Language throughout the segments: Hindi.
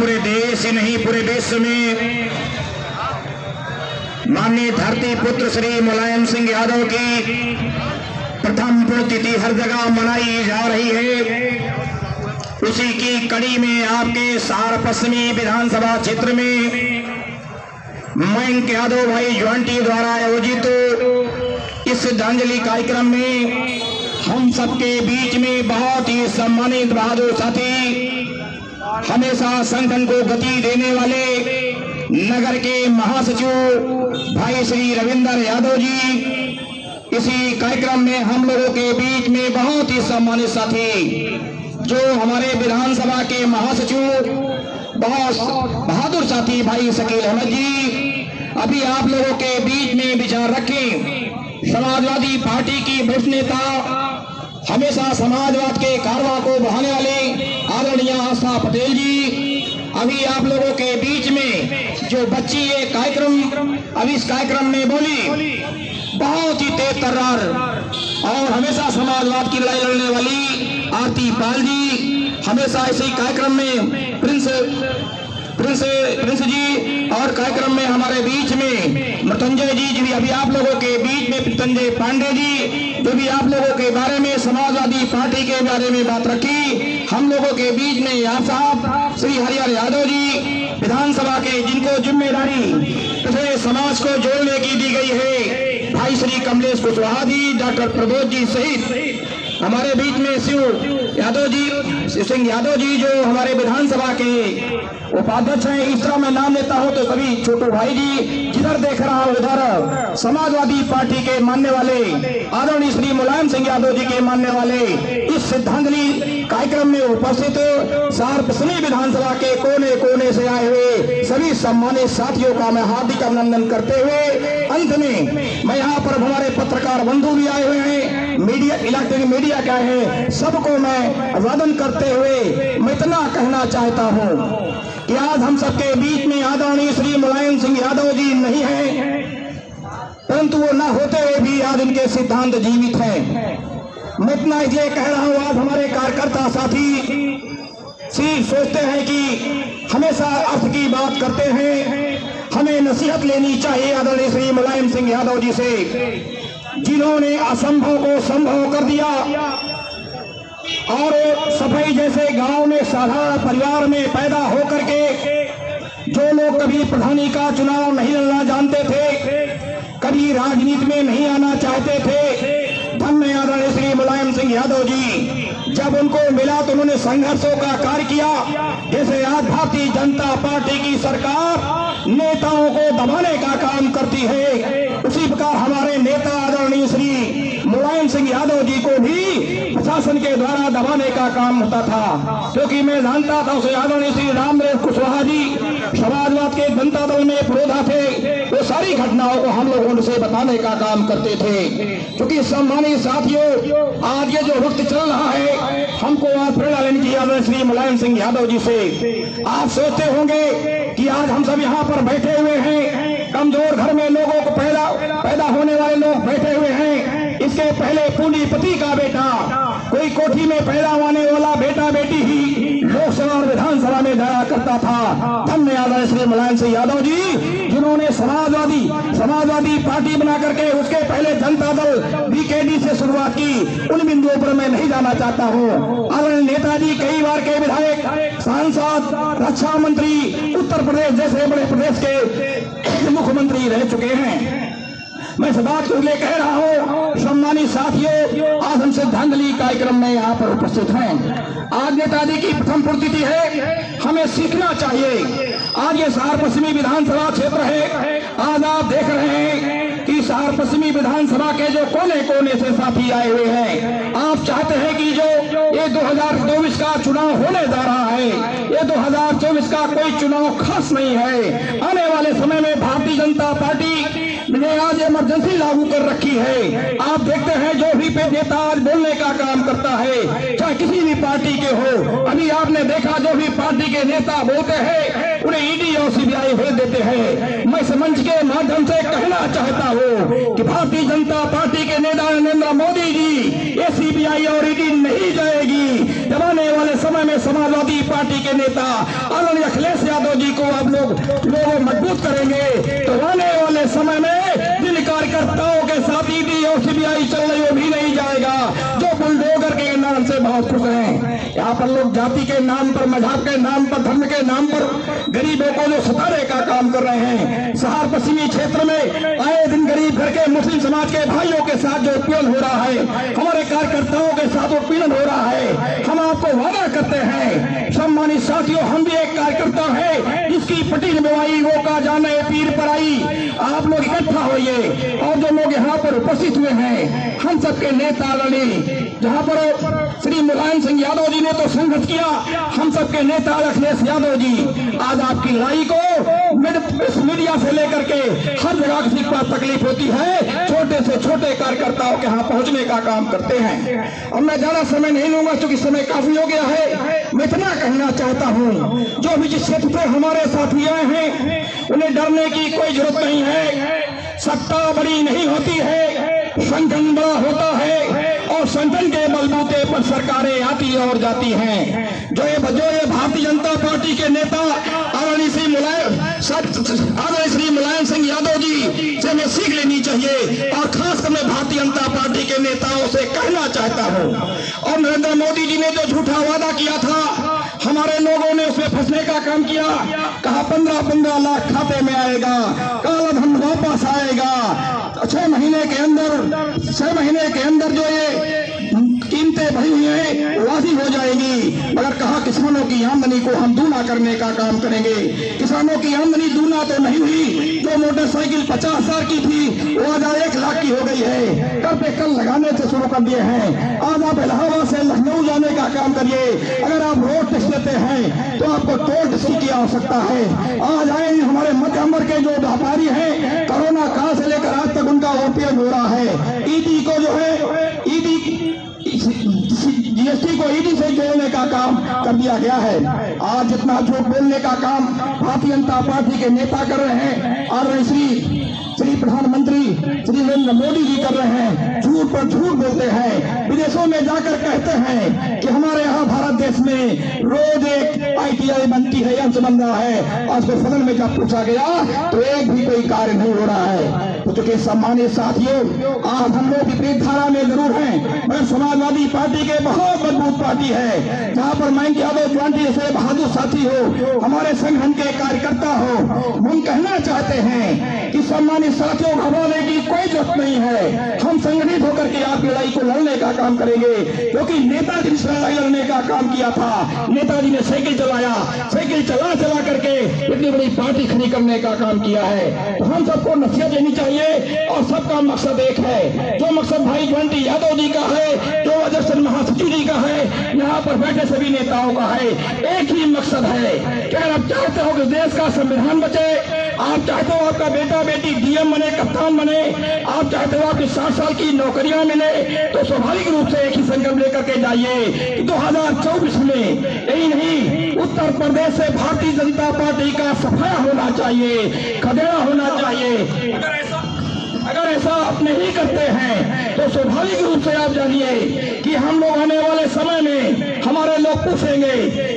पूरे देश ही नहीं पूरे विश्व में माननीय धरती पुत्र श्री मुलायम सिंह यादव की प्रथम पुण्यतिथि हर जगह मनाई जा रही है। उसी की कड़ी में आपके सहार पश्चिमी विधानसभा क्षेत्र में मयंक यादव भाई ज्वाइंटी द्वारा आयोजित इस श्रद्धांजलि कार्यक्रम में हम सबके बीच में बहुत ही सम्मानित बहादुर साथी, हमेशा संगठन को गति देने वाले नगर के महासचिव भाई श्री रविंदर यादव जी, इसी कार्यक्रम में हम लोगों के बीच में बहुत ही सम्मानित साथी जो हमारे विधानसभा के महासचिव बहुत बहादुर साथी भाई शकील अहमद जी अभी आप लोगों के बीच में विचार रखें। समाजवादी पार्टी की वरिष्ठ नेता, हमेशा समाजवाद के कारवां को बढ़ाने वाले आदरणीय आस्था पटेल जी अभी आप लोगों के बीच में जो बच्ची ये कार्यक्रम अभी इस कार्यक्रम में बोली, बहुत ही तेज तर्रार और हमेशा समाजवाद की लड़ाई लड़ने वाली आरती पाल जी, हमेशा इसी कार्यक्रम में प्रिंस जी और कार्यक्रम में हमारे बीच में मृत्युंजय जी भी अभी आप लोगों के बीच में मृत्युंजय पांडे जी जो भी आप लोगों के बारे में समाजवादी पार्टी के बारे में बात रखी। हम लोगों के बीच में आप साहब श्री हरिहर यादव जी विधानसभा के जिनको जिम्मेदारी पिछड़े समाज को जोड़ने की दी गई है, भाई श्री कमलेश कुशवाहा जी, डॉक्टर प्रबोध जी सहित हमारे बीच में शिव सिंह यादव जी जो हमारे विधानसभा के उपाध्यक्ष हैं। इस तरह मैं नाम लेता हूं तो सभी छोटू भाई जी जिधर देख रहा हूं उधर समाजवादी पार्टी के मानने वाले आदरणीय श्री मुलायम सिंह यादव जी के मानने वाले इस श्रद्धांजलि कार्यक्रम में उपस्थित सहार पश्चिमी विधानसभा के कोने कोने से आए हुए सभी सम्मानित साथियों का मैं हार्दिक अभिनंदन करते हुए अंत में मैं यहाँ पर हमारे पत्रकार बंधु भी आए हुए हैं, मीडिया इलेक्ट्रॉनिक मीडिया क्या है, सबको मैं अभिवादन करते हुए मैं इतना कहना चाहता हूँ कि आज हम सबके बीच में आदरणीय श्री मुलायम सिंह यादव जी नहीं है, परंतु वो न होते हुए भी आज उनके सिद्धांत जीवित हैं। मैं इतना इसलिए कह रहा हूँ, आज हमारे कार्यकर्ता साथी सिर्फ सोचते हैं कि हमेशा अर्थ की बात करते हैं, हमें नसीहत लेनी चाहिए आदरणीय श्री मुलायम सिंह यादव जी से, जिन्होंने असंभव को संभव कर दिया और सफाई जैसे गांव में साधारण परिवार में पैदा होकर के जो लोग कभी प्रधानी का चुनाव नहीं लड़ना जानते थे, कभी राजनीति में नहीं आना चाहते थे, धन्य आदरणीय श्री मुलायम सिंह यादव जी जब उनको मिला तो उन्होंने संघर्षों का कार्य किया। जैसे आज भारतीय जनता पार्टी की सरकार नेताओं को दबाने का काम करती है, उसी प्रकार हमारे नेता आदरणीय श्री मुलायम सिंह यादव जी को भी प्रशासन के द्वारा दबाने का काम होता था, क्योंकि मैं जानता था उसे आदरणीय श्री रामदेव कुशवाहा जी समाजवाद के जनता दल में प्रोधा थे, वो सारी घटनाओं को हम लोगों से बताने का काम करते थे। क्योंकि सम्मानित साथियों, आज ये जो वक्त चल रहा है हमको आज प्रेरणा लेनी चाहिए आदरणीय श्री मुलायम सिंह यादव जी से। आप सोचते होंगे कि आज हम सब यहाँ पर बैठे हुए हैं, कमजोर घर में लोगों को पैदा होने वाले लोग बैठे हुए हैं, इसके पहले पूंजीपति का बेटा कोई कोठी में पैदा होने वाला बेटा बेटी ही लोकसभा और विधानसभा में जाया करता था। धन्य आदरणीय श्री मुलायम सिंह यादव जी जिन्होंने समाजवादी पार्टी बना करके उसके पहले जनता दल बीकेडी से शुरुआत की, उन बिंदुओं पर मैं नहीं जाना चाहता हूँ। आदरणीय नेताजी कई बार के विधायक, सांसद, रक्षा मंत्री, उत्तर प्रदेश जैसे बड़े प्रदेश के मुख्यमंत्री रह चुके हैं। मैं इस बात को लिए कह रहा हूँ, सम्मानित साथियों, आज हम श्रद्धांजलि कार्यक्रम में यहाँ पर उपस्थित हैं। आज नेताजी की प्रथम पुण्यतिथि है, हमें सीखना चाहिए। आज ये सहार पश्चिमी विधानसभा क्षेत्र है, आज आप देख रहे हैं कि सहार पश्चिमी विधानसभा के जो कोने कोने से साथी आए हुए हैं, आप चाहते हैं कि जो ये 2024 का चुनाव होने जा रहा है, ये 2024 का कोई चुनाव खास नहीं है। आने वाले समय में भारतीय जनता पार्टी ने आज इमरजेंसी लागू कर रखी है। आप देखते हैं जो भी नेता आज बोलने का काम करता है, चाहे किसी भी पार्टी के हो, अभी आपने देखा जो भी पार्टी के नेता बोलते हैं उन्हें ईडी और सीबीआई भेज देते हैं। मैं इस मंच के माध्यम से कहना चाहता हूँ कि भारतीय जनता पार्टी के नेता नरेंद्र मोदी जी, ये सीबीआई और ईडी नहीं जाएगी। जब आने वाले समय में समाजवादी पार्टी के नेता आदरणीय अखिलेश यादव जी को आप लोग मजबूत करेंगे तो आने वाले समय में जिन कार्यकर्ताओं के साथ ईडी और सीबीआई चल रही वो भी नहीं जाएगा, जो बुलडोजर के नाम से बहुत खुश हैं। यहाँ पर लोग जाति के नाम पर, मजहब के नाम पर, धर्म के नाम पर गरीबों को जो सताने का काम कर रहे हैं। शहर पश्चिमी क्षेत्र में आए दिन गरीब घर के मुस्लिम समाज के भाइयों के साथ जो उत्पीड़न हो रहा है, हमारे कार्यकर्ताओं के साथ उत्पीड़न हो रहा है। हम आपको वादा करते हैं सम्मानित साथियों, हम भी एक कार्यकर्ता है जिसकी पटी निभाई वो का जाने पीर पर आई। आप लोग इकट्ठा होइए और जो लोग यहाँ पर उपस्थित हुए हैं, हम सबके नेता लड़ी, जहाँ पर श्री मुलायम सिंह यादव जी ने तो संघर्ष किया, हम सबके नेता अखिलेश यादव जी आज आपकी लड़ाई को मीडिया से लेकर के हर जगह किसी को तकलीफ होती है, छोटे से छोटे कार्यकर्ताओं के यहाँ पहुंचने का काम करते हैं। अब मैं ज्यादा समय नहीं लूंगा क्योंकि समय काफी हो गया है। मैं इतना कहना चाहता हूँ, जो भी जिस क्षेत्र से हमारे साथी आए हैं उन्हें डरने की कोई जरूरत नहीं है। सत्ता बड़ी नहीं होती है, संगठन बड़ा होता है और संगठन के बलबूते पर सरकारें आती और जाती हैं। जो ये भारतीय जनता पार्टी के नेता आदरणीय श्री मुलायम सिंह यादव जी से हमें सीख लेनी चाहिए और खासकर मैं भारतीय जनता पार्टी के नेताओं से कहना चाहता हूँ। और नरेंद्र मोदी जी ने जो झूठा वादा किया था, हमारे लोगों ने उसमें फंसने का काम किया। कहा 15-15 लाख खाते में आएगा, काला धन वापस आएगा, 6 महीने के अंदर जो ये कीमतें बढ़ी हुई हैं वादी हो जाएगी। मगर कहा किसानों की आमदनी को हम दूना करने का काम करेंगे। किसानों की आमदनी दूना तो नहीं हुई, जो मोटरसाइकिल 50,000 की थी वो आज 1 लाख की हो गई है। कर पे कल लगाने से शुरू कर दिए हैं। आज आप इलाहाबाद से लखनऊ जाने का काम करिए, अगर आप रोड टेस्ट लेते हैं तो आपको टोल टेस्ट की आवश्यकता है। आज आए हमारे मध्यम वर्ग के जो व्यापारी हैं, कोरोना काल से लेकर आज तक उनका ओपीएम हो रहा है। ईडी को जो है जीएसटी को ईडी से जोड़ने का काम कर दिया गया है। आज जितना झूठ बोलने का काम भारतीय जनता पार्टी के नेता कर रहे हैं और श्री प्रधानमंत्री श्री नरेंद्र मोदी जी कर रहे हैं, झूठ पर झूठ बोलते हैं। विदेशों में जाकर कहते हैं कि हमारे यहाँ भारत देश में रोज एक आईटीआई बनती है, यंत्र बन रहा है। आज को सदन में जब पूछा गया तो एक भी कोई कार्य नहीं हो रहा है। तो चूंकि सम्मानित साथियों, आज हम लोग विपरीत धारा में जरूर हैं, मगर समाजवादी पार्टी के बहुत मजबूत पार्टी है, जहाँ पर मयंक यादव ज्वांटी जैसे बहादुर साथी हो, हमारे संगठन के कार्यकर्ता हो। हम कहना चाहते हैं कि सम्मानित साथियों, घबराने की कोई जरूरत नहीं है। हम संगठित होकर के आप लड़ाई को लड़ने का काम करेंगे, क्योंकि नेताजी ने लड़ाई लड़ने का काम किया था। नेताजी ने साइकिल चलाया, साइकिल चला करके इतनी बड़ी पार्टी खड़ी करने का काम किया है। तो हम सबको नसीहत देनी चाहिए और सबका मकसद एक है। जो मकसद भाई ज्वांटी यादव जी का है, जो अध्यक्ष महासचिव जी का है, यहाँ पर बैठे सभी नेताओं का है, एक ही मकसद है कि अगर आप चाहते हो कि देश का संविधान बचे, आप चाहते हो आपका बेटा बेटी डीएम बने, कप्तान बने, आप चाहते हो आपकी 60 साल की नौकरियां मिले, तो स्वाभाविक रूप से एक ही संकल्प लेकर के जाइए कि 2024 में यही नहीं, उत्तर प्रदेश से भारतीय जनता पार्टी का सफाया होना चाहिए, खदेड़ा होना चाहिए। अगर ऐसा आप नहीं करते हैं तो स्वाभाविक रूप से आप जानिए कि हम लोग आने वाले समय में हमारे लोग पूछेंगे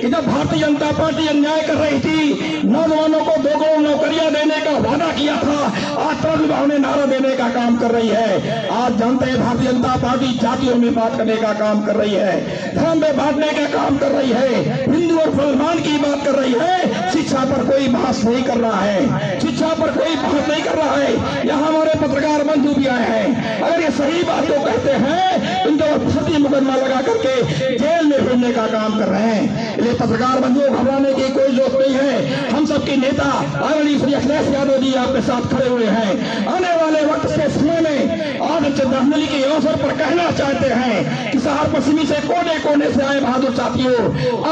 कि जब भारतीय जनता पार्टी अन्याय कर रही थी, नौजवानों को 2 करोड़ नौकरियां देने का वादा किया था, आज तक विभाग ने नारा देने का काम कर रही है। आज जानते हैं भारतीय जनता पार्टी जातियों में बात करने का काम कर रही है, धर्म में बांटने का काम कर रही है, हिंदू और मुसलमान की बात कर रही है। शिक्षा पर कोई बहस नहीं कर रहा है, शिक्षा पर कोई बहस नहीं कर रहा है। यहाँ हमारे पत्रकार बंधु भी आए हैं, अगर ये सही बात को कहते हैं, इनको फर्जी मुकदमा लगा करके जेल में भेजने का काम कर रहे हैं। इसलिए पत्रकार बंधुओं, घबराने की कोई जरूरत नहीं है। हम सबके नेता आदरणीय श्री अखिलेश यादव जी आपके साथ खड़े हुए हैं। आने वाले वक्त के समय में आज श्रद्धांजलि के अवसर पर कहना चाहते हैं कि शहर पश्चिमी से कोने कोने से आए बहादुर साथियों,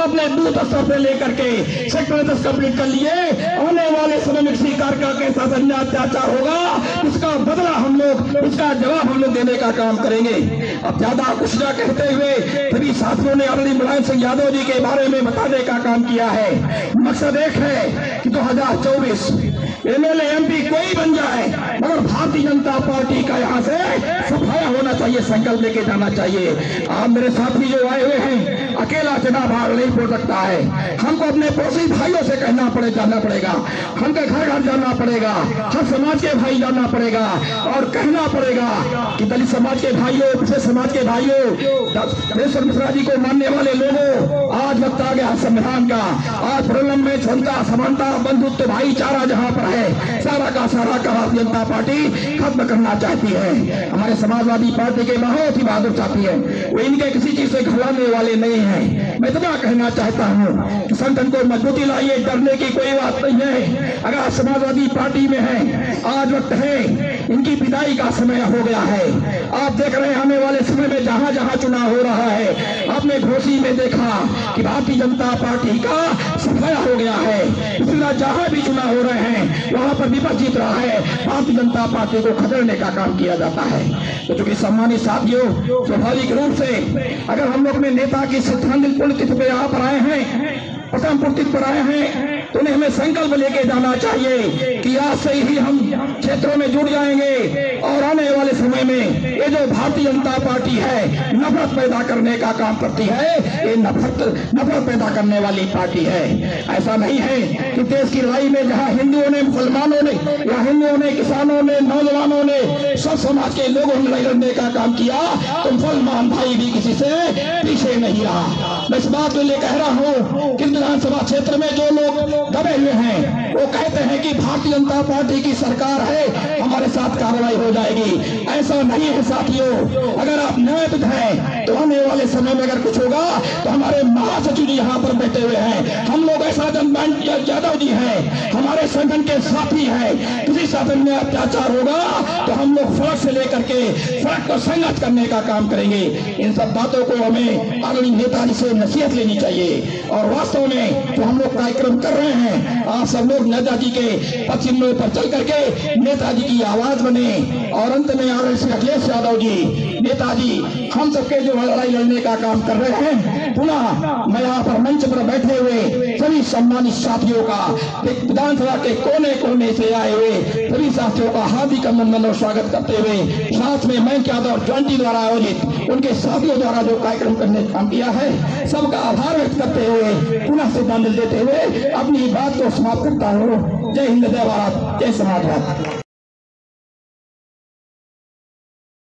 आपने बूथ स्तर से लेकर के सेक्टर 10 कंप्लीट कर लिए। आने वाले समय में किसी कार्यकर्ता के साथ अन्याय अत्याचार होगा, इसका उसका बदला हम लोग, उसका जवाब हम लोग देने का काम करेंगे। अब ज्यादा कुछ न कहते हुए सभी साथियों ने आदरणीय मुलायम सिंह यादव जी के बारे में बताने का काम किया है। मकसद एक है कि 2024 एमएलए एमपी कोई बन जाए, मगर भारतीय जनता पार्टी का यहाँ से सफाया होना चाहिए, संकल्प लेके जाना चाहिए। आप मेरे साथी जो आए हुए हैं, अकेला चुनाव भाग नहीं पड़ सकता है। हमको अपने पड़ोसी भाइयों से कहना जाना पड़ेगा, हमको घर घर जाना पड़ेगा, हर समाज के भाई जाना पड़ेगा और कहना पड़ेगा कि दलित समाज के भाइयों, पिछड़े समाज के भाइयों, देवेश्वर मिश्रा जी को मानने वाले लोगों, आज वक्त आ गया संविधान का। आज प्रलंब में क्षमता, समानता, बंधुत्व, भाईचारा जहाँ पर है, सारा का सारा का भारतीय जनता पार्टी खत्म करना चाहती है। हमारे समाजवादी पार्टी के बहुत ही बहादुर साथी है, वो इनके किसी चीज से घबराने वाले नहीं है। मैं इतना कहना चाहता हूँ कि संगठन को मजबूती लाइए, डरने की कोई बात नहीं है। अगर आप समाजवादी पार्टी में है, आज वक्त है, इनकी विदाई का समय हो गया है। आप देख रहे हैं आने वाले समय में जहां जहां चुनाव हो रहा है, आपने घोसी में देखा कि भारतीय जनता पार्टी का सफाया हो गया है। इसलिए जहां भी चुनाव हो रहे हैं वहां पर विपक्ष जीत रहा है, भारतीय जनता पार्टी को खदेड़ने का काम किया जाता है। तो चूंकि सम्मानित साथियों, स्वाभाविक रूप से अगर हम लोग अपने नेता की श्रद्धांजलि पुण्यतिथि पे यहाँ पर आए हैं, प्रथम पुण्यतिथि पर आए हैं, तो उन्हें हमें संकल्प लेके जाना चाहिए कि आज से ही हम क्षेत्रों में जुड़ जाएंगे और आने वाले समय में ये जो भारतीय जनता पार्टी है नफरत पैदा करने का काम करती है, ये नफरत पैदा करने वाली पार्टी है। ऐसा नहीं है कि देश की लड़ाई में जहां हिंदुओं ने, मुसलमानों ने, या हिंदुओं ने, किसानों ने, नौजवानों ने, सब समाज के लोगों ने लड़ाई लड़ने का काम किया, तो मुसलमान भाई भी किसी से पीछे नहीं रहा। मैं इस बात के लिए कह रहा हूँ कि विधानसभा क्षेत्र में जो लोग दबे हुए हैं वो कहते हैं कि भारतीय जनता पार्टी की सरकार है, हमारे साथ कार्रवाई हो जाएगी। ऐसा नहीं है साथियों, अगर आप न्यायविद हैं तो आने वाले समय में अगर कुछ होगा तो हमारे महासचिव जी यहाँ पर बैठे हुए हैं, हम लोग ऐसा जनमान यादव जी हैं, हमारे संगठन के साथी हैं। किसी साधन में अत्याचार होगा तो हम लोग फर्क से लेकर के फर्क को संघर्ष करने का काम करेंगे। इन सब बातों को हमें आदरणीय नेताजी से नसीहत लेनी चाहिए। और वास्तव में जो हम लोग कार्यक्रम कर रहे हैं, आप सब लोग नेताजी के पश्चिम पर चल करके नेताजी की आवाज बने। और अंत में आदरणीय श्री अखिलेश यादव जी, नेताजी हम सबके जो लड़ाई लड़ने का काम कर रहे हैं, पुनः मैं यहाँ पर मंच पर बैठे हुए सभी सम्मानित साथियों का, विधानसभा के कोने कोने से आए हुए सभी साथियों का हार्दिक अभिनंदन और स्वागत करते हुए, साथ में मैं यादव जॉइंटी द्वारा आयोजित उनके साथियों द्वारा जो कार्यक्रम करने का काम किया है, सबका आभार व्यक्त करते हुए, पुनः श्रद्धांजलि देते हुए अपनी बात को समाप्त करता हूँ। जय हिंद, जय भारत, जय समाजवाद।